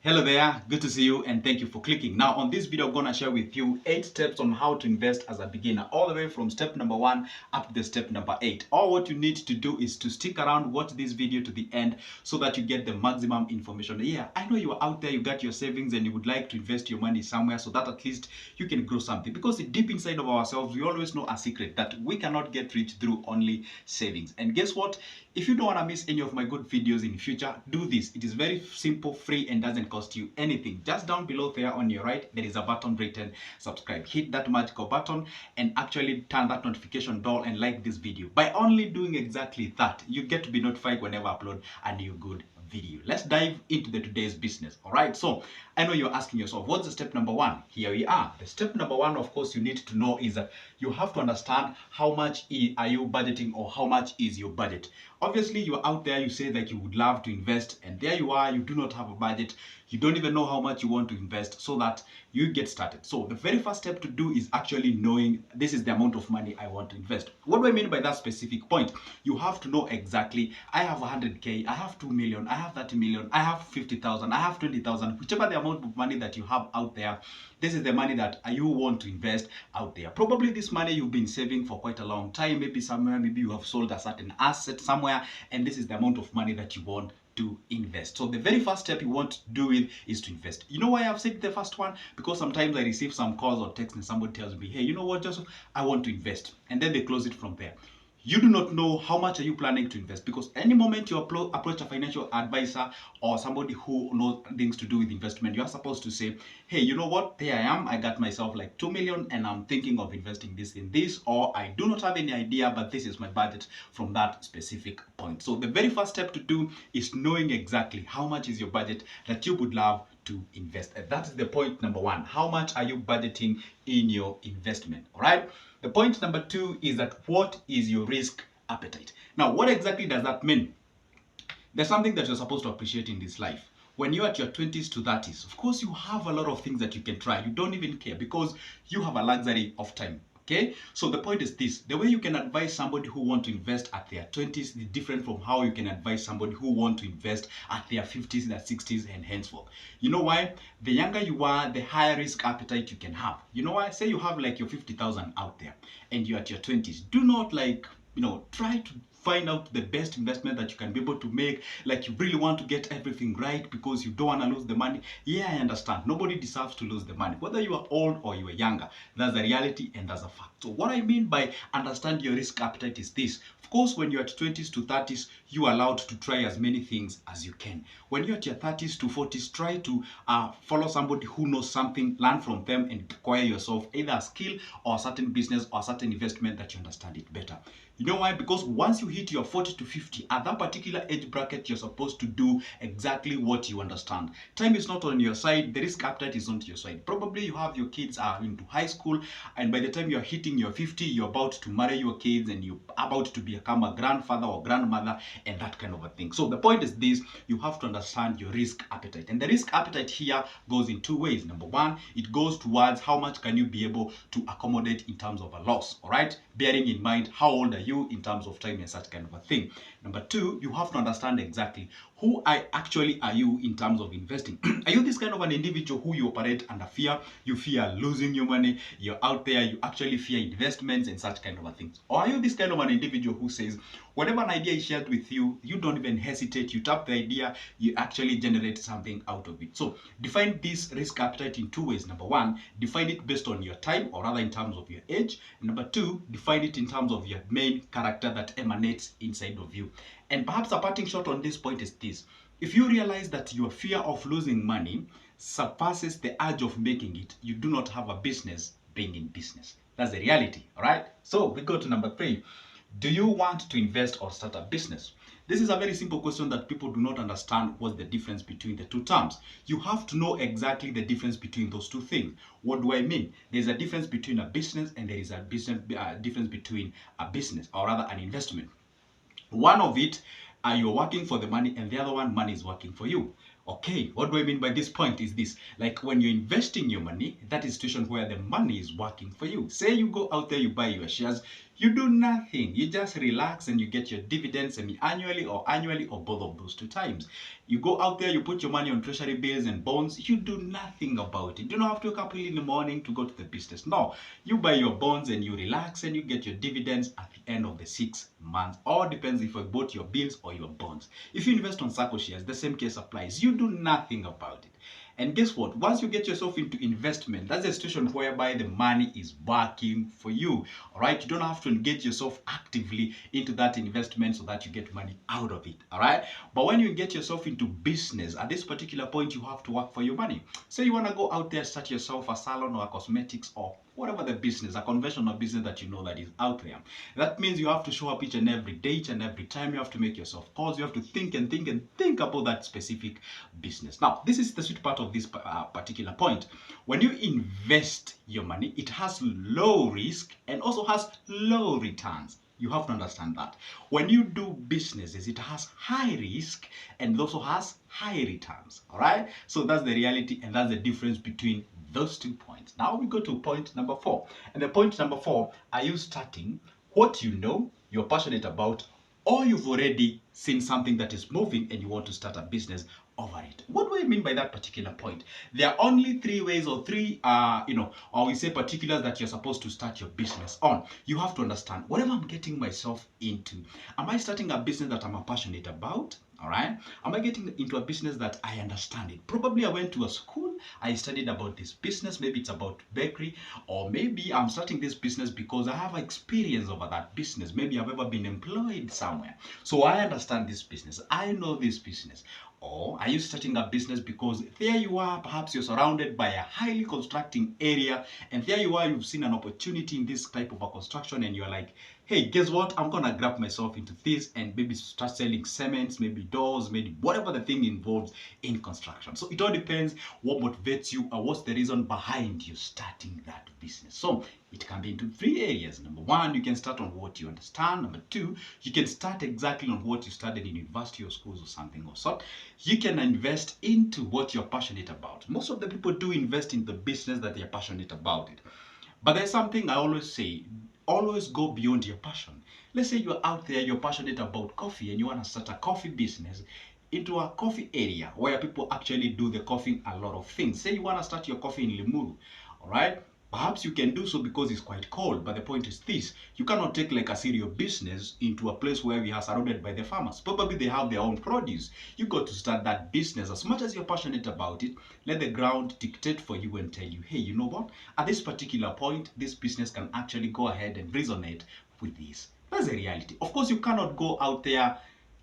Hello there, good to see you and thank you for clicking. Now on this video I'm going to share with you 8 steps on how to invest as a beginner, all the way from step number 1 up to the step number 8. All what you need to do is to stick around, watch this video to the end so that you get the maximum information. Yeah, I know you are out there, you got your savings and you would like to invest your money somewhere so that at least you can grow something. Because deep inside of ourselves, we always know a secret that we cannot get rich through only savings. And guess what? If you don't want to miss any of my good videos in future, do this. It is very simple, free, and doesn't cost you anything. Just down below there on your right, there is a button written subscribe. Hit that magical button and actually turn that notification bell and like this video. By only doing exactly that, you get to be notified whenever I upload a new good video. Let's dive into today's business. All right, so I know you're asking yourself, what's the step number 1? Here we are. The step number 1, of course, you need to know is that you have to understand how much are you budgeting, or how much is your budget. Obviously, you're out there, you say that you would love to invest, and there you are, you do not have a budget. You don't even know how much you want to invest so that you get started. So the very first step to do is actually knowing this is the amount of money I want to invest. What do I mean by that specific point? You have to know exactly, I have 100k, I have 2 million, I have 30 million, I have 50,000, I have 20,000, whichever the amount of money that you have out there, this is the money that you want to invest out there. Probably this money you've been saving for quite a long time, maybe somewhere, maybe you have sold a certain asset somewhere, and this is the amount of money that you want to invest. So the very first step you want to do is to invest. You know why I've said the first one? Because sometimes I receive some calls or texts and somebody tells me, hey, you know what, Joseph, I want to invest. And then they close it from there. You do not know how much are you planning to invest, because any moment you approach a financial advisor or somebody who knows things to do with investment, you are supposed to say, hey, you know what, there I am, I got myself like 2 million and I'm thinking of investing this in this, or I do not have any idea, but this is my budget from that specific point. So the very first step to do is knowing exactly how much is your budget that you would love to invest. And that is the point number 1. How much are you budgeting in your investment? All right. The point number 2 is that what is your risk appetite? Now, what exactly does that mean? There's something that you're supposed to appreciate in this life. When you're at your 20s to 30s, of course, you have a lot of things that you can try. You don't even care because you have a luxury of time. Okay, so the point is this: the way you can advise somebody who want to invest at their 20s is different from how you can advise somebody who want to invest at their 50s, their 60s, and henceforth. You know why? The younger you are, the higher risk appetite you can have. You know why? Say you have like your 50,000 out there and you're at your 20s. Do not try to find out the best investment that you can be able to make, like you really want to get everything right because you don't want to lose the money. Yeah, I understand. Nobody deserves to lose the money, whether you are old or you are younger. That's a reality and that's a fact. So what I mean by understand your risk appetite is this: of course, when you're at 20s to 30s, you are allowed to try as many things as you can. When you're at your 30s to 40s, try to follow somebody who knows something, learn from them, and acquire yourself either a skill or a certain business or a certain investment that you understand it better. You know why? Because once you hit your 40 to 50, at that particular age bracket, you're supposed to do exactly what you understand. Time is not on your side. The risk appetite is on your side. Probably you have your kids are into high school, and by the time you're hitting your 50, you're about to marry your kids and you're about to become a grandfather or grandmother and that kind of a thing. So the point is this: you have to understand your risk appetite. And the risk appetite here goes in 2 ways. Number 1, it goes towards how much can you be able to accommodate in terms of a loss. All right, bearing in mind how old are you in terms of time and such kind of a thing. Number 2, you have to understand exactly who actually are you in terms of investing. Are you this kind of an individual who you operate under fear? You fear losing your money. You're out there, you actually fear investments and such kind of a thing. Or are you this kind of an individual who says whatever an idea is shared with you, you don't even hesitate, you tap the idea, you actually generate something out of it? So define this risk appetite in 2 ways. Number 1, define it based on your time, or rather in terms of your age. Number 2, define it in terms of your main character that emanates inside of you. And perhaps a parting shot on this point is this: if you realize that your fear of losing money surpasses the urge of making it, you do not have a business being in business. That's the reality, all right? So we go to number 3. Do you want to invest or start a business? This is a very simple question that people do not understand what's the difference between the two terms. You have to know exactly the difference between those two things. What do I mean? There's a difference between a business and there is a difference between a business, or rather an investment. One of it, you're working for the money, and the other one, money is working for you. Okay, what do I mean by this point is this: like when you're investing your money, that is a situation where the money is working for you. Say you go out there, you buy your shares, You do nothing. You just relax and you get your dividends semi-annually or both of those two times. You go out there, you put your money on treasury bills and bonds. You do nothing about it. You don't have to wake up early in the morning to go to the business. No, you buy your bonds and you relax and you get your dividends at the end of the 6 months. All depends if you bought your bills or your bonds. If you invest on Sacco shares, the same case applies. You do nothing about it. And guess what? Once you get yourself into investment, that's a situation whereby the money is working for you. All right. You don't have to engage yourself actively into that investment so that you get money out of it. All right. But when you get yourself into business, at this particular point, you have to work for your money. Say you want to go out there, start yourself a salon or a cosmetics or whatever the business, a conventional business that you know that is out there. That means you have to show up each and every day, each and every time. You have to make yourself calls. You have to think and think and think about that specific business. Now, this is the sweet part of this particular point. When you invest your money, it has low risk and also has low returns. You have to understand that. When you do businesses, it has high risk and also has high returns. All right. So that's the reality and that's the difference between those 2 points. Now we go to point number 4. And the point number 4, are you starting what you know you're passionate about, or you've already seen something that is moving and you want to start a business over it? What do I mean by that particular point? There are only 3 ways or 3, or we say particulars that you're supposed to start your business on. You have to understand, whatever I'm getting myself into, am I starting a business that I'm passionate about? All right. Am I getting into a business that I understand it? Probably I went to a school, I studied about this business, maybe it's about bakery, or maybe I'm starting this business because I have experience over that business. Maybe I've ever been employed somewhere. So I understand this business. I know this business. Or are you starting a business because there you are, perhaps you're surrounded by a highly constructing area, and there you are, you've seen an opportunity in this type of a construction, and you're like, hey, guess what? I'm gonna grab myself into this and maybe start selling cements, maybe doors, maybe whatever the thing involves in construction. So it all depends what motivates you or what's the reason behind you starting that business. So it can be into 3 areas. Number 1, you can start on what you understand. Number 2, you can start exactly on what you studied in university or schools or something or sort. You can invest into what you're passionate about. Most of the people do invest in the business that they're passionate about it. But there's something I always say, always go beyond your passion. Let's say you're out there, you're passionate about coffee and you want to start a coffee business into a coffee area where people actually do the coffee a lot of things. Say you want to start your coffee in Limuru, all right? Perhaps you can do so because it's quite cold, but the point is this: you cannot take like a cereal business into a place where we are surrounded by the farmers. Probably they have their own produce. You got to start that business as much as you're passionate about it. Let the ground dictate for you and tell you, hey, you know what? At this particular point, this business can actually go ahead and resonate with this. That's the reality. Of course, you cannot go out there.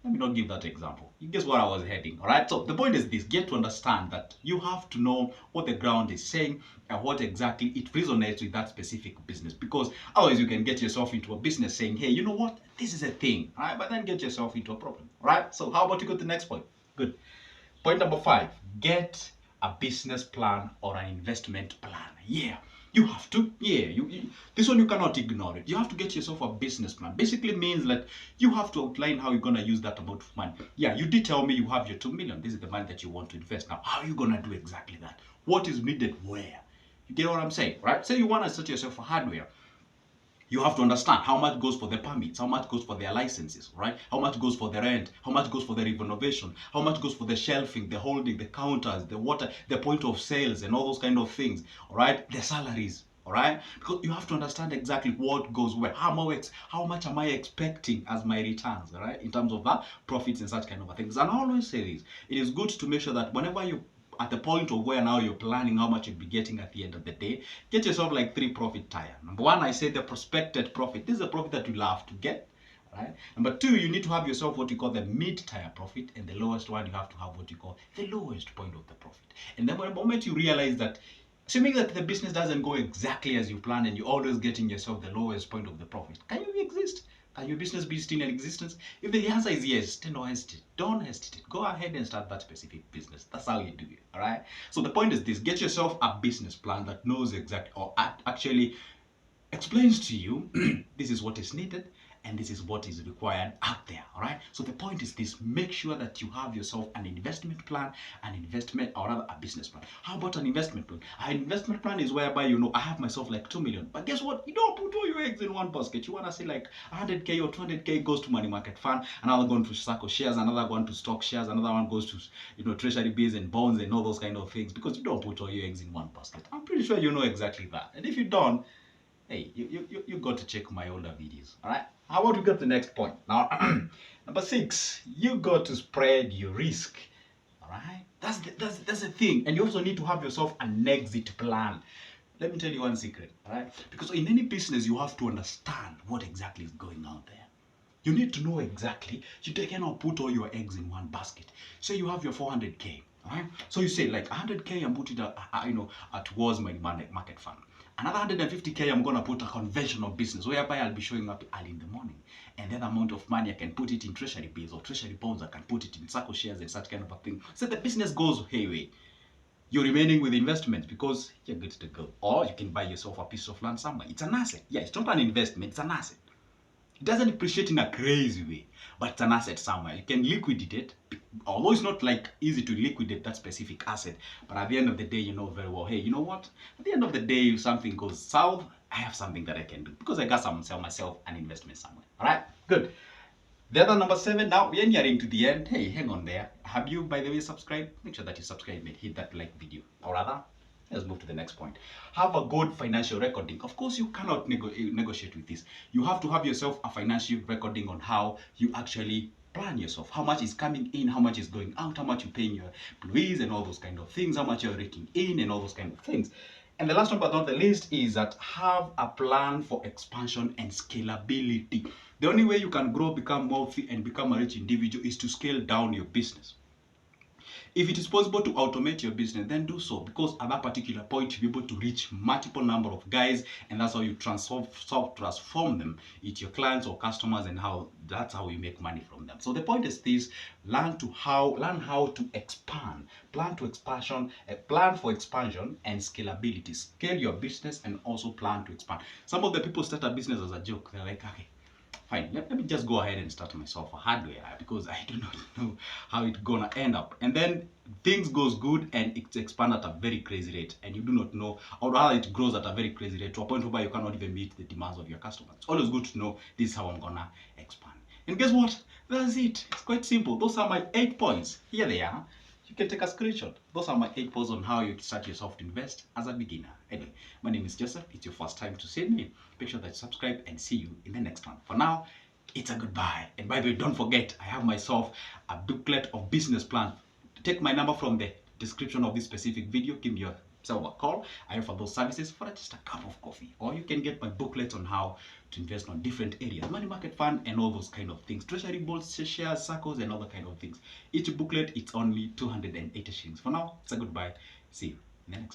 Let me not give that example. You guess where I was heading, all right? So the point is this: get to understand that you have to know what the ground is saying and what exactly it resonates with that specific business. Because otherwise you can get yourself into a business saying, hey, you know what? This is a thing, all right? But then get yourself into a problem, all right? So how about you go to the next point? Good. Point number 5, get a business plan or an investment plan. Yeah, you have to. Yeah, this one you cannot ignore it. You have to get yourself a business plan. Basically means that you have to outline how you're gonna use that amount of money. Yeah, you did tell me you have your 2 million. This is the money that you want to invest. Now, how are you gonna do exactly that? What is needed where? You get what I'm saying, right? Say you wanna start yourself a hardware. You have to understand how much goes for the permits, how much goes for their licenses, right? How much goes for the rent, how much goes for the renovation, how much goes for the shelving, the holding, the counters, the water, the point of sales, and all those kind of things, all right? The salaries, all right? Because you have to understand exactly what goes where, how much am I expecting as my returns, all right? In terms of profits and such kind of things. And I always say this: it is good to make sure that whenever you at the point of where now you're planning how much you'll be getting at the end of the day, get yourself like 3 profit tier. Number 1, I say the prospected profit. This is the profit that you'll have to get. Right? Number 2, you need to have yourself what you call the mid-tier profit, and the lowest one, you have to have what you call the lowest point of the profit. And then the moment you realize that, assuming that the business doesn't go exactly as you planned and you're always getting yourself the lowest point of the profit, can you exist? Can your business be still in existence? If the answer is yes, then don't hesitate. Don't hesitate. Go ahead and start that specific business. That's how you do it. All right. So the point is this: get yourself a business plan that knows exactly or actually explains to you this is what is needed and this is what is required out there. All right, so the point is this: make sure that you have yourself an investment plan, or rather a business plan. How about an investment plan? An investment plan is whereby, you know, I have myself like 2 million, but guess what? You don't put all your eggs in one basket. You want to say like 100k or 200k goes to money market fund, another going to Sacco shares, another going to stock shares, another one goes to, you know, treasury bills and bonds and all those kind of things, because you don't put all your eggs in one basket. I'm pretty sure you know exactly that. And if you don't, hey, you got to check my older videos. All right, how about we get to the next point now? Number 6, you got to spread your risk. All right, that's the thing. And you also need to have yourself an exit plan. Let me tell you one secret. All right, because in any business you have to understand what exactly is going on there. You need to know exactly. You cannot put all your eggs in one basket. Say you have your 400k, right? So you say like 100k I'm putting towards my market fund. Another 150k I'm gonna put a conventional business whereby I'll be showing up early in the morning, and then the amount of money I can put it in treasury bills or treasury bonds. I can put it in Sacco shares and such kind of a thing. So the business goes hayway. You're remaining with investment because you're good to go. Or you can buy yourself a piece of land somewhere. It's an asset. Yeah, it's not an investment. It's an asset. It doesn't appreciate in a crazy way, but it's an asset somewhere. You can liquidate it, although it's not like easy to liquidate that specific asset. But at the end of the day, you know very well, hey, you know what? At the end of the day, if something goes south, I have something that I can do because I got sell myself an investment somewhere. All right, good. The other number 7. Now we're nearing to the end. Hey, hang on there. Have you, by the way, subscribed? Make sure that you subscribe and hit that like video, or rather, let's move to the next point. Have a good financial recording. Of course, you cannot negotiate with this. You have to have yourself a financial recording on how you actually plan yourself. How much is coming in, how much is going out, how much you're paying your employees and all those kind of things, how much you're raking in and all those kind of things. And the last one but not the least is that have a plan for expansion and scalability. The only way you can grow, become wealthy, and become a rich individual is to scale down your business. If it is possible to automate your business, then do so, because at that particular point you'll be able to reach multiple number of guys, and that's how you transform them into your clients or customers, and that's how you make money from them. So the point is this: learn how to expand, plan for expansion and scalability. Scale your business and also plan to expand. Some of the people start a business as a joke. They're like, okay, fine, let me just go ahead and start myself a hardware because I do not know how it's gonna end up. And then things goes good and it expands at a very crazy rate, and you do not know, or rather it grows at a very crazy rate to a point where you cannot even meet the demands of your customers. It's always good to know this is how I'm gonna expand. And guess what? That's it. It's quite simple. Those are my 8 points. Here they are. You can take a screenshot. Those are my 8 points on how you start yourself to invest as a beginner. Anyway, my name is Joseph. It's your first time to see me. Make sure that you subscribe and see you in the next one. For now, it's a goodbye. And by the way, don't forget, I have myself a booklet of business plans. Take my number from the description of this specific video. Give me yourself a call. I offer those services for just a cup of coffee. Or you can get my booklet on how to invest on different areas, money market fund and all those kind of things, treasury bonds, shares, circles, and other kind of things. Each booklet, it's only 280 shillings. For now, it's a goodbye. See you in the next